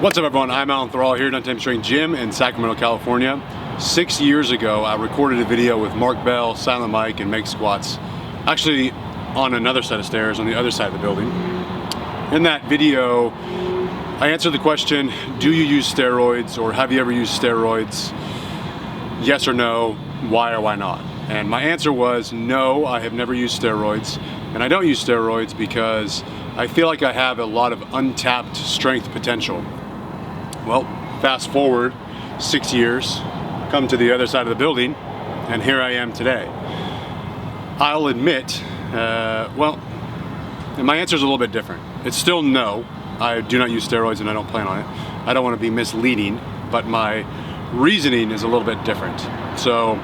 What's up, everyone? I'm Alan Thrall here at Untamed Strength Gym in Sacramento, California. 6 years ago, I recorded a video with Mark Bell, Silent Mike, and Make Squats, actually on another set of stairs on the other side of the building. In that video, I answered the question, do you use steroids, or have you ever used steroids? Yes or no, why or why not? And my answer was no, I have never used steroids, and I don't use steroids because I feel like I have a lot of untapped strength potential. Well, fast forward 6 years, come to the other side of the building, and here I am today. I'll admit, and my answer is a little bit different. It's still no, I do not use steroids and I don't plan on it. I don't want to be misleading, but my reasoning is a little bit different. So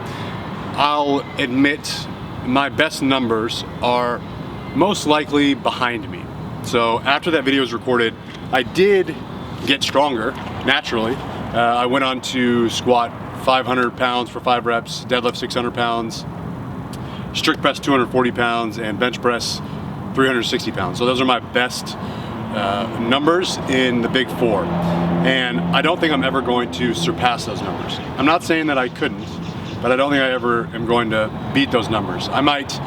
I'll admit my best numbers are most likely behind me. So after that video was recorded, I did get stronger naturally. I went on to squat 500 pounds for 5 reps, deadlift 600 pounds, strict press 240 pounds, and bench press 360 pounds. So those are my best numbers in the big four. And I don't think I'm ever going to surpass those numbers. I'm not saying that I couldn't, but I don't think I ever am going to beat those numbers. I might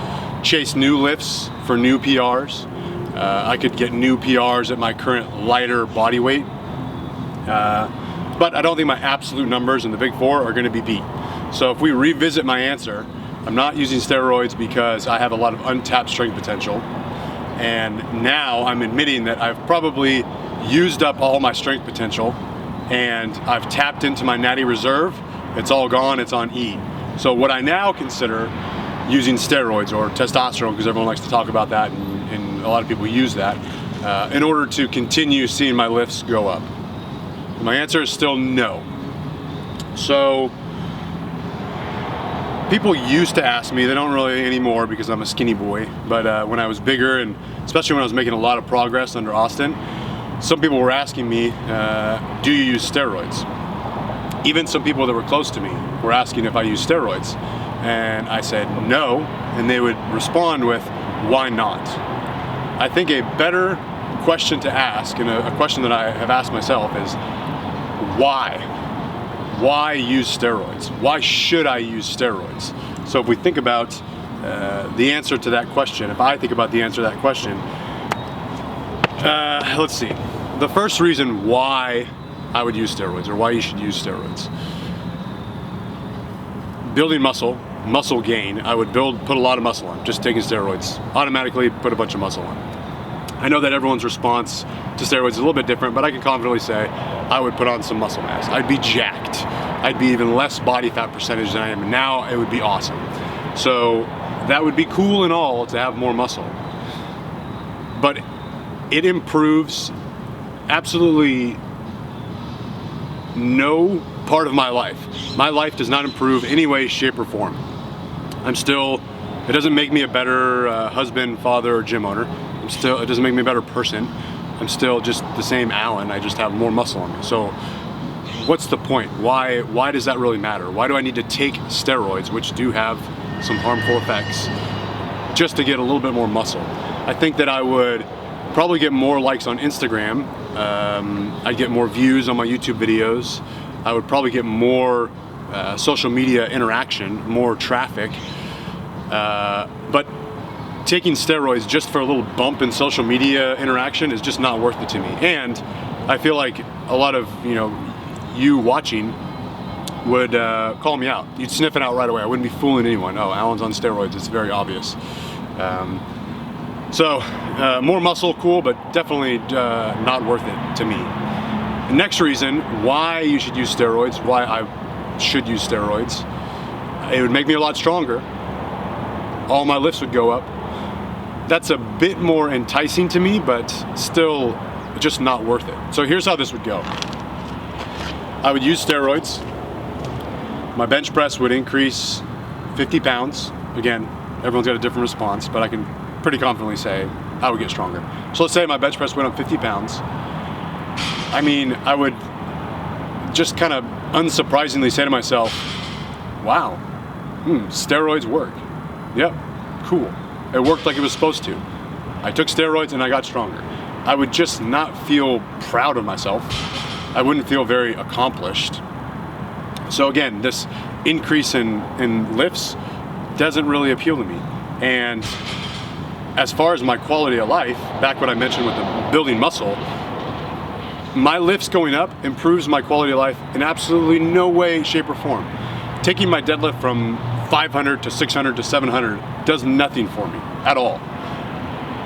chase new lifts for new PRs. I could get new PRs at my current lighter body weight. But I don't think my absolute numbers in the big four are going to be beat. So if we revisit my answer, I'm not using steroids because I have a lot of untapped strength potential. And now I'm admitting that I've probably used up all my strength potential and I've tapped into my natty reserve. It's all gone, it's on E. So what I now consider using steroids or testosterone, because everyone likes to talk about that and a lot of people use that, in order to continue seeing my lifts go up. My answer is still no. So people used to ask me, they don't really anymore because I'm a skinny boy, but when I was bigger, and especially when I was making a lot of progress under Austin, some people were asking me, do you use steroids? Even some people that were close to me were asking if I use steroids. And I said no, and they would respond with, why not? I think a better question to ask, and a question that I have asked myself, is why? Why use steroids? Why should I use steroids? So if we think about the answer to that question, if I think about the answer to that question, let's see. The first reason why I would use steroids, or why you should use steroids. Building muscle gain, I would put a lot of muscle on, just taking steroids. Automatically put a bunch of muscle on. I know that everyone's response to steroids is a little bit different, but I can confidently say I would put on some muscle mass. I'd be jacked. I'd be even less body fat percentage than I am now. It would be awesome. So that would be cool and all to have more muscle. But it improves absolutely no part of my life. My life does not improve any way, shape, or form. It doesn't make me a better husband, father, or gym owner. It doesn't make me a better person. I'm still just the same Alan, I just have more muscle on me. So what's the point? Why does that really matter? Why do I need to take steroids, which do have some harmful effects, just to get a little bit more muscle? I think that I would probably get more likes on Instagram. I'd get more views on my YouTube videos. I would probably get more social media interaction, more traffic. But taking steroids just for a little bump in social media interaction is just not worth it to me. And I feel like a lot of you watching would call me out. You'd sniff it out right away. I wouldn't be fooling anyone. Oh, Alan's on steroids. It's very obvious. So more muscle, cool, but definitely not worth it to me. The next reason why you should use steroids, why I should use steroids, it would make me a lot stronger. All my lifts would go up. That's a bit more enticing to me, but still just not worth it. So here's how this would go. I would use steroids. My bench press would increase 50 pounds. Again, everyone's got a different response, but I can pretty confidently say I would get stronger. So let's say my bench press went up 50 pounds. I mean, I would just kind of unsurprisingly say to myself, wow, steroids work. Yep, cool. It worked like it was supposed to. I took steroids and I got stronger. I would just not feel proud of myself. I wouldn't feel very accomplished. So again, this increase in lifts doesn't really appeal to me. And as far as my quality of life, back what I mentioned with the building muscle, my lifts going up improves my quality of life in absolutely no way, shape, or form. Taking my deadlift from 500 to 600 to 700 does nothing for me at all.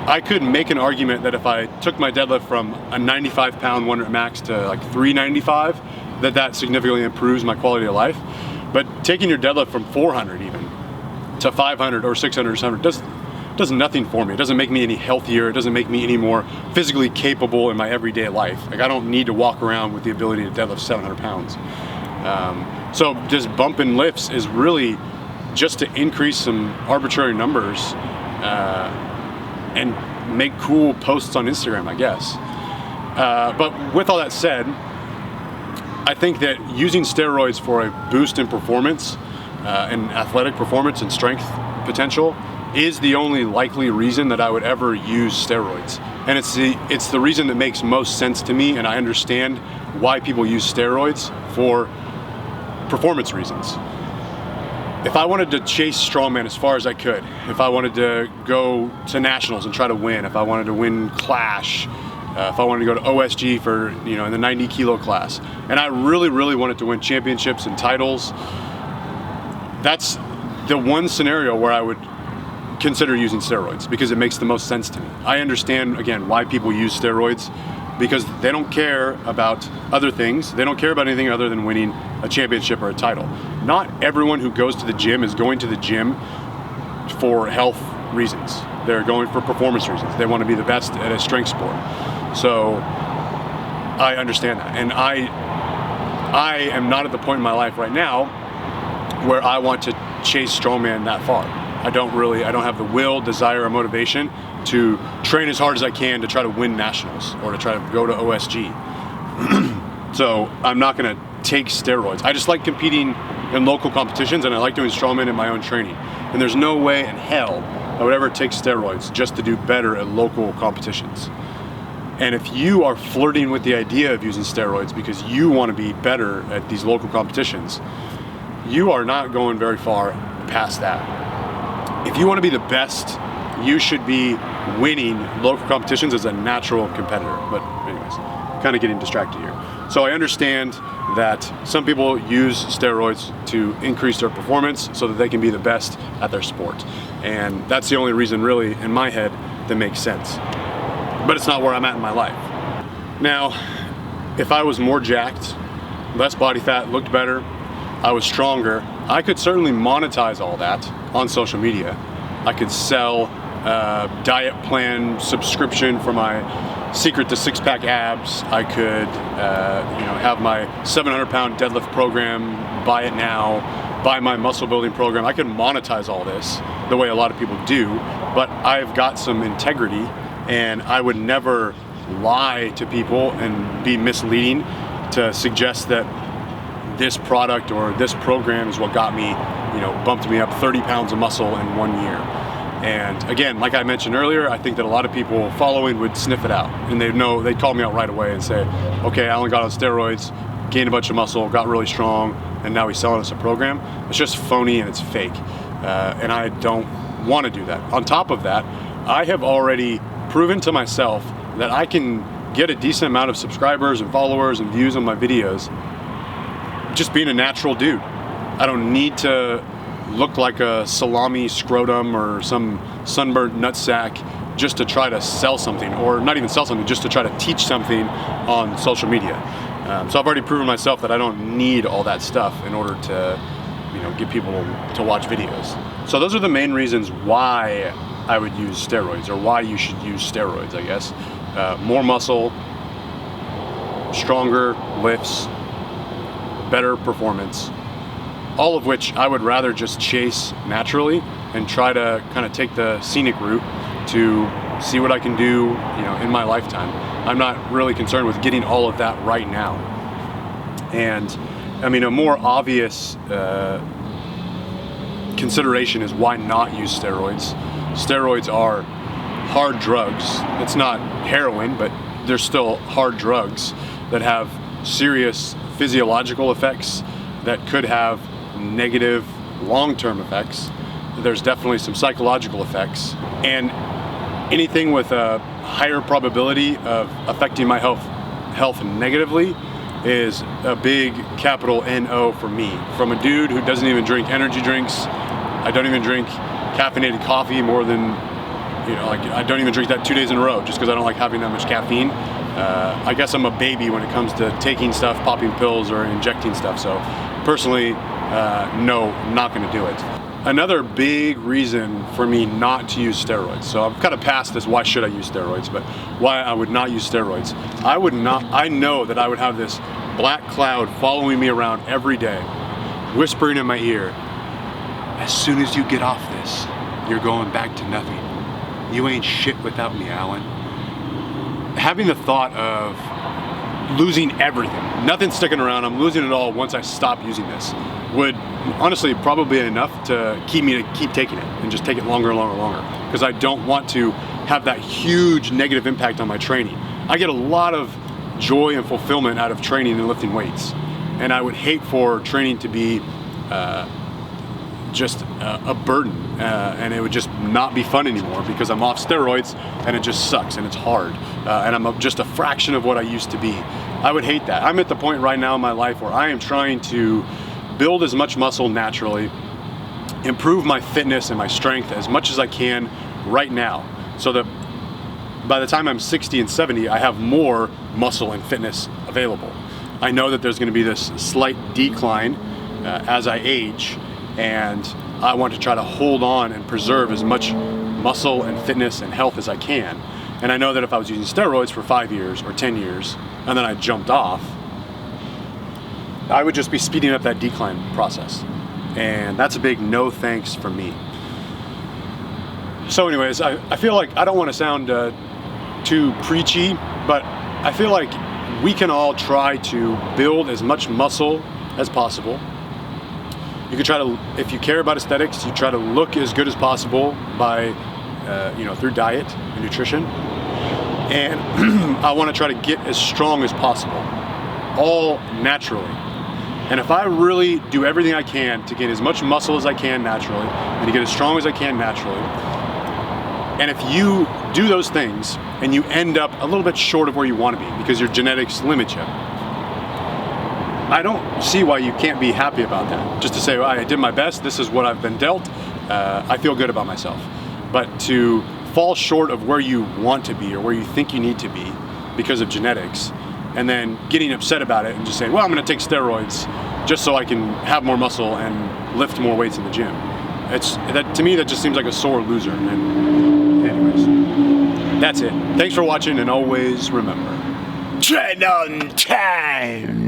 I could make an argument that if I took my deadlift from a 95 pound 1 rep max to like 395, that significantly improves my quality of life. But taking your deadlift from 400 even to 500 or 600 or 700 does nothing for me. It doesn't make me any healthier. It doesn't make me any more physically capable in my everyday life. Like, I don't need to walk around with the ability to deadlift 700 pounds. So just bumping lifts is really just to increase some arbitrary numbers and make cool posts on Instagram, I guess. But with all that said, I think that using steroids for a boost in performance, and athletic performance and strength potential is the only likely reason that I would ever use steroids. And it's the reason that makes most sense to me, and I understand why people use steroids for performance reasons. If I wanted to chase strongman as far as I could, if I wanted to go to nationals and try to win, if I wanted to win Clash, if I wanted to go to OSG for, in the 90 kilo class, and I really, really wanted to win championships and titles, that's the one scenario where I would consider using steroids, because it makes the most sense to me. I understand, again, why people use steroids, because they don't care about other things. They don't care about anything other than winning a championship or a title. Not everyone who goes to the gym is going to the gym for health reasons. They're going for performance reasons. They want to be the best at a strength sport. So I understand that. And I am not at the point in my life right now where I want to chase strongman that far. I don't have the will, desire, or motivation to train as hard as I can to try to win nationals or to try to go to OSG. So I'm not gonna take steroids. I just like competing in local competitions, and I like doing strongman in my own training. And there's no way in hell I would ever take steroids just to do better at local competitions. And if you are flirting with the idea of using steroids because you want to be better at these local competitions, you are not going very far past that. If you want to be the best, you should be winning local competitions as a natural competitor. But anyways, kind of getting distracted here. So I understand that some people use steroids to increase their performance so that they can be the best at their sport. And that's the only reason really in my head that makes sense. But it's not where I'm at in my life. Now, if I was more jacked, less body fat, looked better, I was stronger, I could certainly monetize all that on social media. I could sell a diet plan subscription for my secret to six-pack abs. I could have my 700-pound deadlift program, buy it now, buy my muscle building program. I could monetize all this the way a lot of people do, but I've got some integrity, and I would never lie to people and be misleading to suggest that this product or this program is what got me, bumped me up 30 pounds of muscle in 1 year. And again, like I mentioned earlier, I think that a lot of people following would sniff it out, and they'd call me out right away and say, okay, Alan got on steroids, gained a bunch of muscle, got really strong, and now he's selling us a program. It's just phony and it's fake. And I don't want to do that. On top of that, I have already proven to myself that I can get a decent amount of subscribers and followers and views on my videos just being a natural dude. I don't need to look like a salami scrotum or some sunburnt nutsack just to try to sell something, or not even sell something, just to try to teach something on social media. So I've already proven myself that I don't need all that stuff in order to get people to watch videos. So those are the main reasons why I would use steroids, or why you should use steroids, I guess. More muscle, stronger lifts, better performance, all of which I would rather just chase naturally and try to kind of take the scenic route to see what I can do, in my lifetime. I'm not really concerned with getting all of that right now. And I mean, a more obvious consideration is why not use steroids. Steroids are hard drugs. It's not heroin, but they're still hard drugs that have serious physiological effects that could have negative long-term effects. There's definitely some psychological effects, and anything with a higher probability of affecting my health negatively is a big capital NO for me. From a dude who doesn't even drink energy drinks, I don't even drink caffeinated coffee more than, like I don't even drink that 2 days in a row just because I don't like having that much caffeine. I guess I'm a baby when it comes to taking stuff, popping pills, or injecting stuff. So personally, no, I'm not going to do it. Another big reason for me not to use steroids, so I've kind of passed this why should I use steroids, but why I would not use steroids. I know that I would have this black cloud following me around every day, whispering in my ear, as soon as you get off this, you're going back to nothing. You ain't shit without me, Alan. Having the thought of losing everything, nothing sticking around, I'm losing it all once I stop using this, would honestly probably be enough to keep me to keep taking it and just take it longer and longer and longer, because I don't want to have that huge negative impact on my training. I get a lot of joy and fulfillment out of training and lifting weights, and I would hate for training to be just a burden, and it would just not be fun anymore because I'm off steroids and it just sucks and it's hard, and I'm just a fraction of what I used to be. I would hate that. I'm at the point right now in my life where I am trying to build as much muscle naturally, improve my fitness and my strength as much as I can right now, so that by the time I'm 60 and 70, I have more muscle and fitness available. I know that there's going to be this slight decline as I age, and I want to try to hold on and preserve as much muscle and fitness and health as I can. And I know that if I was using steroids for 5 years or 10 years and then I jumped off, I would just be speeding up that decline process. And that's a big no thanks for me. So anyways, I feel like I don't want to sound too preachy, but I feel like we can all try to build as much muscle as possible. You can try to, if you care about aesthetics, you try to look as good as possible by, through diet and nutrition. And I want to try to get as strong as possible, all naturally. And if I really do everything I can to gain as much muscle as I can naturally, and to get as strong as I can naturally, and if you do those things and you end up a little bit short of where you want to be because your genetics limit you, I don't see why you can't be happy about that. Just to say, well, I did my best, this is what I've been dealt, I feel good about myself. But to fall short of where you want to be or where you think you need to be because of genetics, and then getting upset about it and just saying, well, I'm gonna take steroids just so I can have more muscle and lift more weights in the gym. To me, that just seems like a sore loser. And anyways, that's it. Thanks for watching, and always remember, train on time.